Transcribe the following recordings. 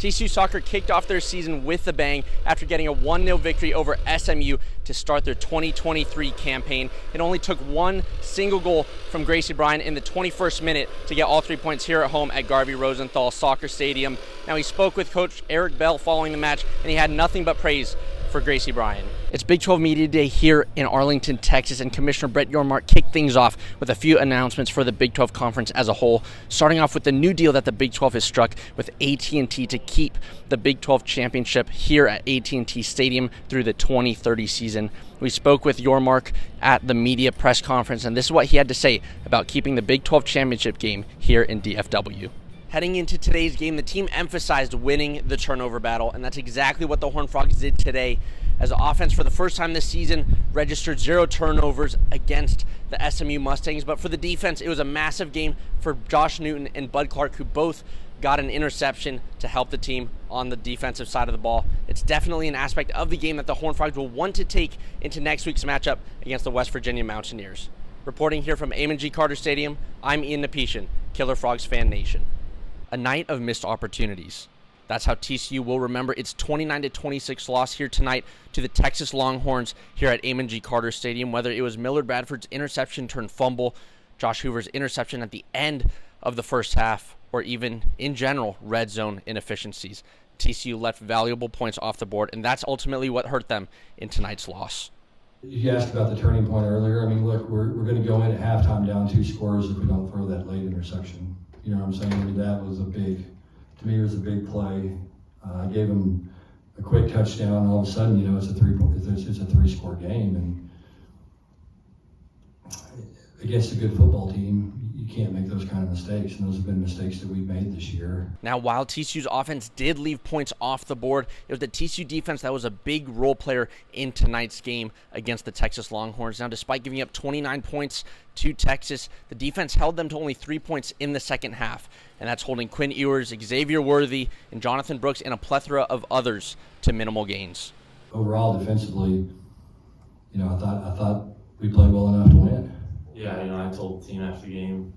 TCU soccer kicked off their season with a bang after getting a 1-0 victory over SMU to start their 2023 campaign. It only took one single goal from Gracie Bryan in the 21st minute to get all 3 points here at home at Garvey Rosenthal Soccer Stadium. Now, he spoke with Coach Eric Bell following the match, and he had nothing but praise for Gracie Bryan. It's Big 12 Media Day here in Arlington, Texas, and Commissioner Brett Yormark kicked things off with a few announcements for the Big 12 Conference as a whole, starting off with the new deal that the Big 12 has struck with AT&T to keep the Big 12 championship here at AT&T Stadium through the 2030 season. We spoke with Yormark at the media press conference, and this is what he had to say about keeping the Big 12 championship game here in DFW. Heading into today's game, the team emphasized winning the turnover battle, and that's exactly what the Horned Frogs did today, as the offense for the first time this season registered 0 turnovers against the SMU Mustangs. But for the defense, it was a massive game for Josh Newton and Bud Clark, who both got an interception to help the team on the defensive side of the ball. It's definitely an aspect of the game that the Horned Frogs will want to take into next week's matchup against the West Virginia Mountaineers. Reporting here from Amon G. Carter Stadium, I'm Ian Napetian, Killer Frogs Fan Nation. A night of missed opportunities. That's how TCU will remember its 29-26 loss here tonight to the Texas Longhorns here at Amon G. Carter Stadium, whether it was Millard Bradford's interception turned fumble, Josh Hoover's interception at the end of the first half, or even, in general, red zone inefficiencies. TCU left valuable points off the board, and that's ultimately what hurt them in tonight's loss. You asked about the turning point earlier. I mean, look, we're going to go in at halftime down 2 scores if we don't throw that late interception. You know what I'm saying? I mean, that was to me, it was a big play. I gave him a quick touchdown, and all of a sudden, you know, it's a 3-score game. And against a good football team, you can't make those kind of mistakes, and those have been mistakes that we've made this year. Now, while TCU's offense did leave points off the board, it was the TCU defense that was a big role player in tonight's game against the Texas Longhorns. Now, despite giving up 29 points to Texas, the defense held them to only 3 points in the second half, and that's holding Quinn Ewers, Xavier Worthy, and Jonathan Brooks, and a plethora of others to minimal gains. Overall, defensively, you know, I thought we played well enough to win. Yeah, you know, I told the team after the game,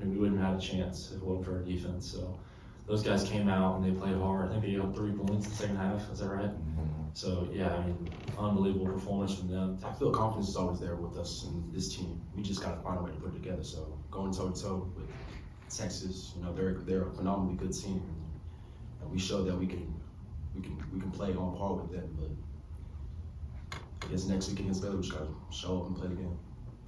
we wouldn't have had a chance if it wasn't for our defense. So those guys came out and they played hard. I think they got 3 points in the second half. Is that right? Mm-hmm. So, yeah, I mean, unbelievable performance from them. I feel confidence is always there with us and this team. We just got to find a way to put it together. So going toe-to-toe with Texas, you know, they're a phenomenally good team. And we showed that we can play on par with them. But I guess next week against Baylor, we just got to show up and play the game.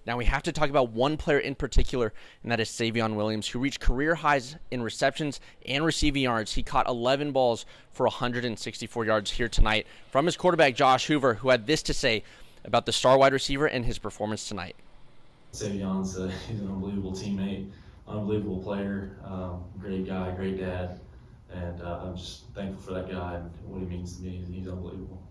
Now, we have to talk about one player in particular, and that is Savion Williams, who reached career highs in receptions and receiving yards. He caught 11 balls for 164 yards here tonight from his quarterback, Josh Hoover, who had this to say about the star wide receiver and his performance tonight. Savion's he's an unbelievable teammate, unbelievable player, great guy, great dad, and I'm just thankful for that guy and what he means to me. He's unbelievable.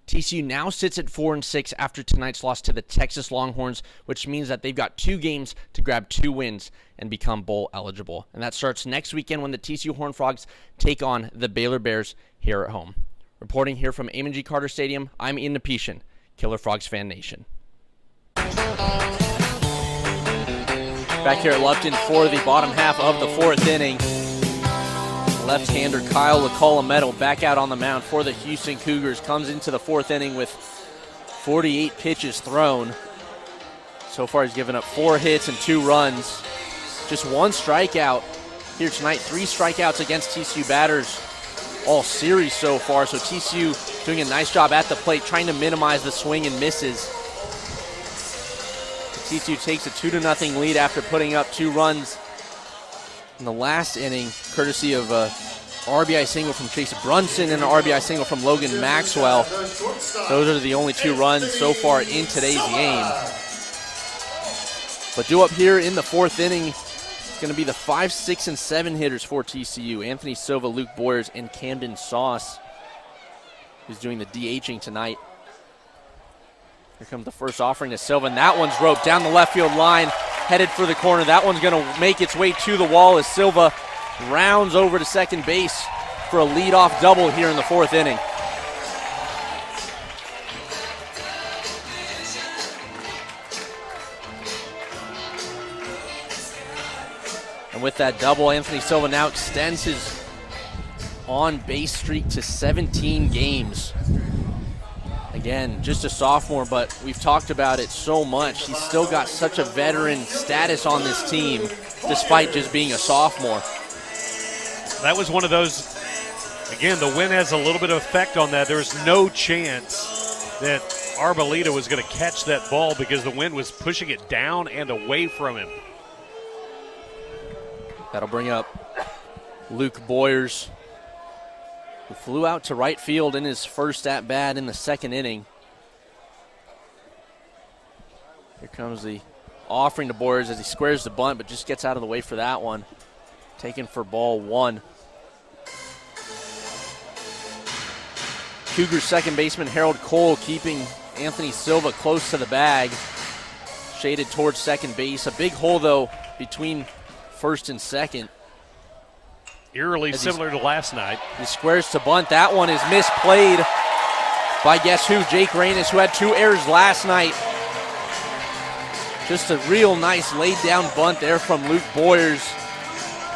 TCU now sits at 4-6 after tonight's loss to the Texas Longhorns, which means that they've got 2 games to grab 2 wins and become bowl eligible. And that starts next weekend when the TCU Horned Frogs take on the Baylor Bears here at home. Reporting here from Amon G. Carter Stadium, I'm Ian Napetian, Killer Frogs Fan Nation. Back here at Lupton for the bottom half of the 4th inning. Left-hander Kyle LaColametto back out on the mound for the Houston Cougars. Comes into the 4th inning with 48 pitches thrown. So far he's given up 4 hits and 2 runs. Just 1 strikeout here tonight. 3 strikeouts against TCU batters all series so far. So TCU doing a nice job at the plate, trying to minimize the swing and misses. TCU takes a 2-0 lead after putting up 2 runs in the last inning, courtesy of a RBI single from Chase Brunson and an RBI single from Logan Maxwell. Those are the only 2 runs so far in today's game. But due up here in the 4th inning, it's going to be the 5, 6, and 7 hitters for TCU. Anthony Silva, Luke Boyers, and Camden Sauce, who's doing the DHing tonight. Here comes the first offering to Silva, and that one's roped down the left field line, headed for the corner. That one's going to make its way to the wall as Silva rounds over to second base for a leadoff double here in the 4th inning. And with that double, Anthony Silva now extends his on-base streak to 17 games. Again, just a sophomore, but we've talked about it so much. He's still got such a veteran status on this team, despite just being a sophomore. That was one of those, again, the wind has a little bit of effect on that. There was no chance that Arboleda was going to catch that ball because the wind was pushing it down and away from him. That'll bring up Luke Boyers, who flew out to right field in his first at-bat in the second inning. Here comes the offering to Boyers as he squares the bunt, but just gets out of the way for that one. Taken for ball one. Cougars second baseman Harold Cole keeping Anthony Silva close to the bag. Shaded towards second base. A big hole, though, between first and second. Eerily similar to last night. He squares to bunt. That one is misplayed by guess who? Jake Reynes, who had 2 errors last night. Just a real nice laid down bunt there from Luke Boyers.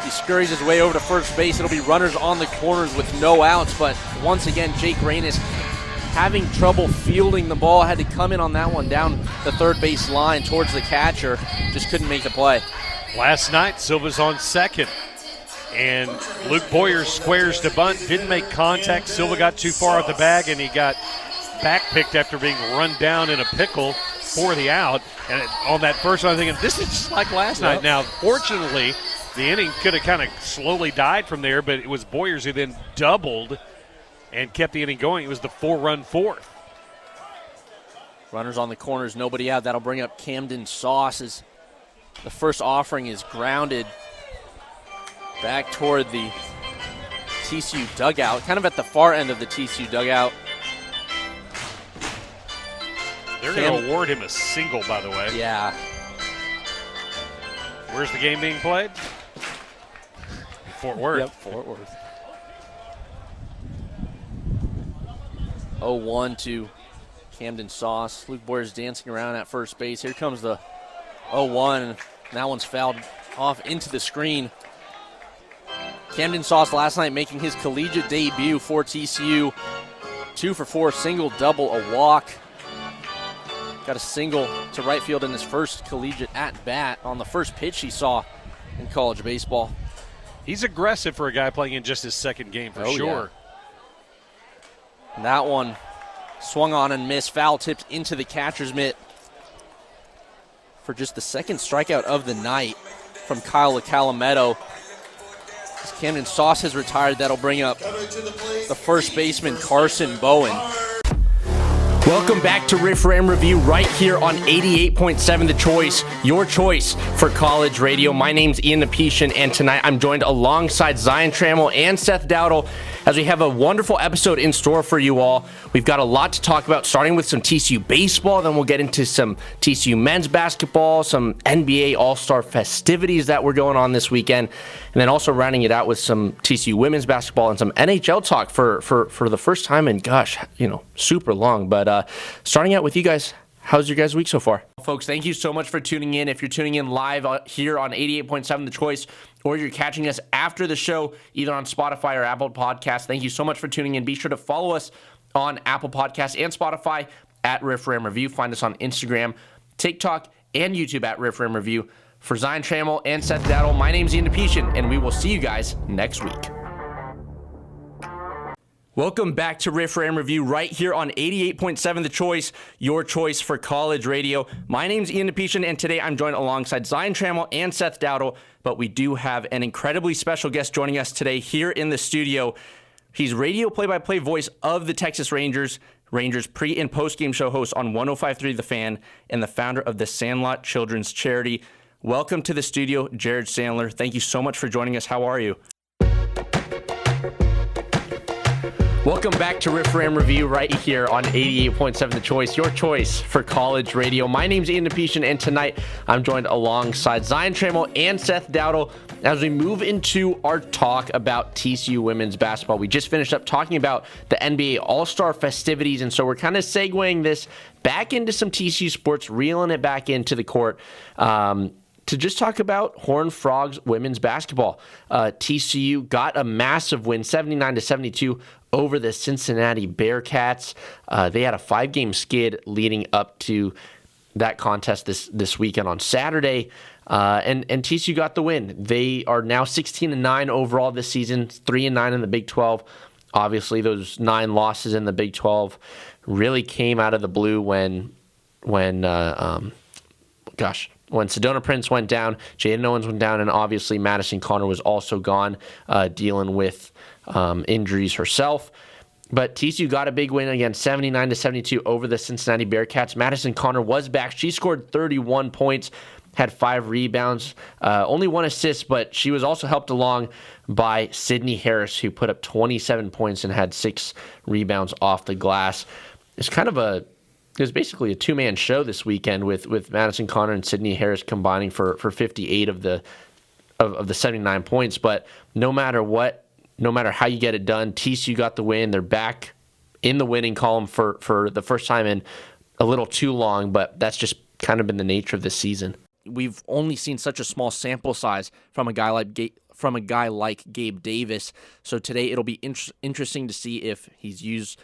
He scurries his way over to first base. It'll be runners on the corners with no outs, but once again, Jake Reynes having trouble fielding the ball. Had to come in on that one down the third base line towards the catcher. Just couldn't make the play. Last night, Silva's on second, and Luke Boyers squares to bunt, didn't make contact. Silva got too far out the bag, and he got backpicked after being run down in a pickle for the out. And on that first one, I'm thinking, this is just like last night. Now, fortunately, the inning could have kind of slowly died from there, but it was Boyers who then doubled and kept the inning going. It was the 4-run fourth. Runners on the corners, nobody out. That'll bring up Camden Sauce as the first offering is grounded back toward the TCU dugout, kind of at the far end of the TCU dugout. They're going to award him a single, by the way. Yeah. Where's the game being played? Fort Worth. Yep, Fort Worth. 0-1 to Camden Sauce. Luke Boyers dancing around at first base. Here comes the 0-1, and that one's fouled off into the screen. Camden Sauce last night making his collegiate debut for TCU. 2 for 4, single, double, a walk. Got a single to right field in his first collegiate at-bat on the first pitch he saw in college baseball. He's aggressive for a guy playing in just his second game for sure. Yeah. And that one swung on and missed, foul tipped into the catcher's mitt for just the second strikeout of the night from Kyle Calametto. As Camden Sauce has retired, that'll bring up the first baseman Carson Bowen. Welcome back to Riff Ram Review right here on 88.7 The Choice, your choice for college radio. My name's Ian Napetian, and tonight I'm joined alongside Zion Trammell and Seth Dowdle as we have a wonderful episode in store for you all. We've got a lot to talk about, starting with some TCU baseball, then we'll get into some TCU men's basketball, some NBA All-Star festivities that were going on this weekend, and then also rounding it out with some TCU women's basketball and some NHL talk for the first time in, gosh, super long. But starting out with you guys, how's your guys' week so far? Folks, thank you so much for tuning in. If you're tuning in live here on 88.7 The Choice, or you're catching us after the show, either on Spotify or Apple Podcasts, thank you so much for tuning in. Be sure to follow us on Apple Podcasts and Spotify at Riff Ram Review. Find us on Instagram, TikTok, and YouTube at Riff Ram Review. For Zion Trammell and Seth Dowdle, my name's Ian Napetian, and we will see you guys next week. Welcome back to Riff Ram Review right here on 88.7 The Choice, your choice for college radio. My name's Ian Napetian, and today I'm joined alongside Zion Trammell and Seth Dowdle, but we do have an incredibly special guest joining us today here in the studio. He's radio play-by-play voice of the Texas Rangers pre- and post-game show host on 105.3 The Fan, and the founder of the Sandlot Children's Charity. Welcome to the studio, Jared Sandler. Thank you so much for joining us. How are you? Welcome back to Riff Ram Review right here on 88.7 The Choice, your choice for college radio. My name's Ian Napetian, and tonight I'm joined alongside Zion Trammell and Seth Dowdle as we move into our talk about TCU women's basketball. We just finished up talking about the NBA All-Star festivities, and so we're kind of segueing this back into some TCU sports, reeling it back into the court. To to just talk about Horned Frogs women's basketball. TCU got a massive win, 79-72 over the Cincinnati Bearcats. They had a 5-game skid leading up to that contest this weekend on Saturday, and TCU got the win. They are now 16-9 overall this season, 3-9 in the Big 12. Obviously, those 9 losses in the Big 12 really came out of the blue when Sedona Prince went down, Jaden Owens went down, and obviously Madison Connor was also gone, dealing with injuries herself. But TCU got a big win again, 79-72 over the Cincinnati Bearcats. Madison Connor was back. She scored 31 points, had 5 rebounds, only 1 assist, but she was also helped along by Sydney Harris, who put up 27 points and had 6 rebounds off the glass. It was basically a 2-man show this weekend with Madison Connor and Sydney Harris combining for 58 of the 79 points. But no matter how you get it done, TCU got the win. They're back in the winning column for the first time in a little too long, but that's just kind of been the nature of this season. We've only seen such a small sample size from a guy like Gabe Davis. So today it'll be interesting to see if he's used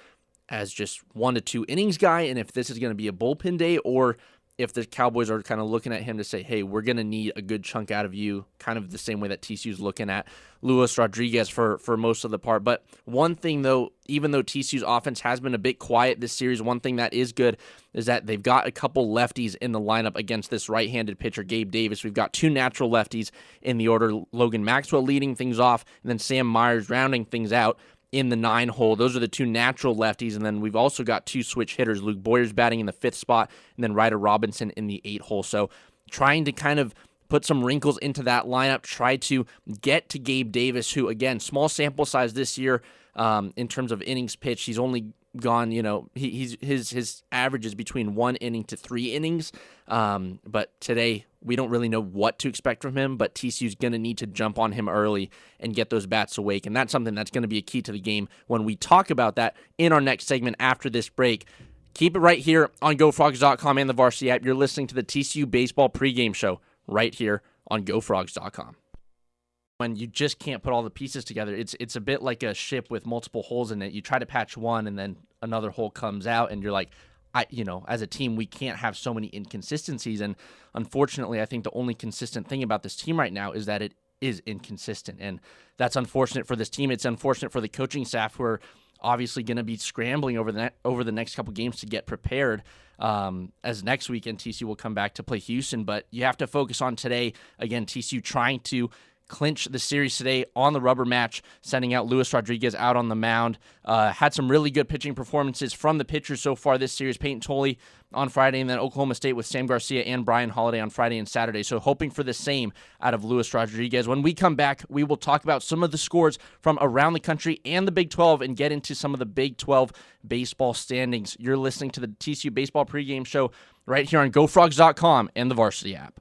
as just 1 to 2 innings guy, and if this is going to be a bullpen day, or if the Cowboys are kind of looking at him to say, hey, we're going to need a good chunk out of you, kind of the same way that TCU's looking at Luis Rodriguez for most of the part. But one thing, though, even though TCU's offense has been a bit quiet this series, one thing that is good is that they've got a couple lefties in the lineup against this right-handed pitcher, Gabe Davis. We've got 2 natural lefties in the order, Logan Maxwell leading things off, and then Sam Myers rounding things out in the 9 hole. Those are the 2 natural lefties, and then we've also got 2 switch hitters, Luke Boyers batting in the 5th spot, and then Ryder Robinson in the 8 hole. So trying to kind of put some wrinkles into that lineup, try to get to Gabe Davis, who, again, small sample size this year in terms of innings pitched. He's only gone, his average is between 1 inning to 3 innings, but today we don't really know what to expect from him, but TCU's going to need to jump on him early and get those bats awake, and that's something that's going to be a key to the game when we talk about that in our next segment after this break. Keep it right here on GoFrogs.com and the Varsity app. You're listening to the TCU Baseball pregame show right here on GoFrogs.com. When you just can't put all the pieces together, it's a bit like a ship with multiple holes in it. You try to patch one, and then another hole comes out, and you're like, as a team, we can't have so many inconsistencies. And unfortunately, I think the only consistent thing about this team right now is that it is inconsistent. And that's unfortunate for this team. It's unfortunate for the coaching staff, who are obviously going to be scrambling over the next couple games to get prepared. As next weekend, TCU will come back to play Houston. But you have to focus on today. Again, TCU trying to clinch the series today on the rubber match, sending out Luis Rodriguez out on the mound. Had some really good pitching performances from the pitchers so far this series. Peyton Tolley on Friday, and then Oklahoma State with Sam Garcia and Brian Holiday on Friday and Saturday. So hoping for the same out of Luis Rodriguez. When we come back, we will talk about some of the scores from around the country and the Big 12 and get into some of the Big 12 baseball standings. You're listening to the TCU Baseball pregame show right here on GoFrogs.com and the Varsity app.